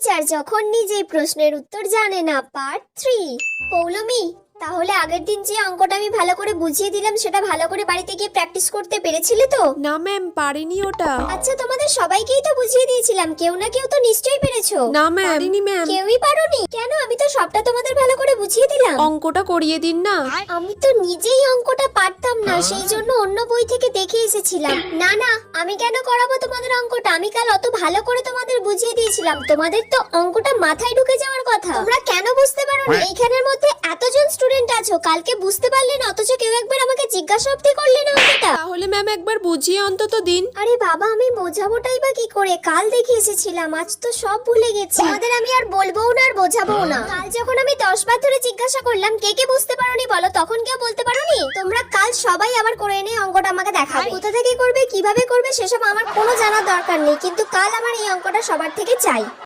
Teacher যখন নিজেই প্রশ্নের উত্তর জানে না, পার্ট 3। পৌলমি, তাহলে আগের দিন যে অঙ্কটা আমি ভালো করে বুঝিয়ে দিলাম সেটা ভালো করে বাড়িতে গিয়ে প্র্যাকটিস করতে পেরেছিলে তো? না ম্যাম, পারিনি ওটা। আচ্ছা, তোমাদের সবাইকেই তো বুঝিয়ে দিয়েছিলাম, কেউ না কেউ তো নিশ্চয়ই পেরেছো। না ম্যাম, পারিনি ম্যাম। কেউই পারোনি কেন? আমি তো সবটা তোমাদের ভালো করে বুঝিয়ে দিলাম। অঙ্কটা করিয়ে দিন না। আমি তো নিজেই অঙ্কটা পারতাম না, সেই জন্য অন্য বই থেকে দেখে এসেছিলাম। না না, আমি কেন করাবো তোমাদের অঙ্কটা? আমি কাল অত ভালো করে তোমাদের বুঝিয়ে দিয়েছিলাম, তোমাদের তো অঙ্কটা মাথায় ঢুকে যাওয়ার কথা। তোমরা কেন বুঝতে পারোনি? এইখানের মধ্যে এতজন স্টুডেন্ট আছো, কালকে বুঝতে পারলে না, অথচ কেউ একবার আমাকে জিজ্ঞাসা অবধি করলে না অঙ্কটা। তাহলে ম্যাম একবার বুঝিয়ে অন্তত দিন। আরে বাবা, আমি বোঝাবোটাই বা কি করে? কাল দেখে এসেছিলাম, আজ তো সব ভুলে গেছি। তোমাদের আমি আর বলবোও না আর বোঝাবোও না। কাল যখন আমি 10 বার ধরে জিজ্ঞাসা করলাম কে কে বুঝতে পারোনি বলো, তখন কেউ বলতে পারোনি? তোমরা কাল সবাই আবার করে এনে অঙ্কটা আমাকে দেখাবে। কোথা থেকে করবে, কিভাবে করবে সেসব আমার কোনো জানার দরকার নেই, কিন্তু কাল আমার এই অঙ্কটা সবার থেকে চাই।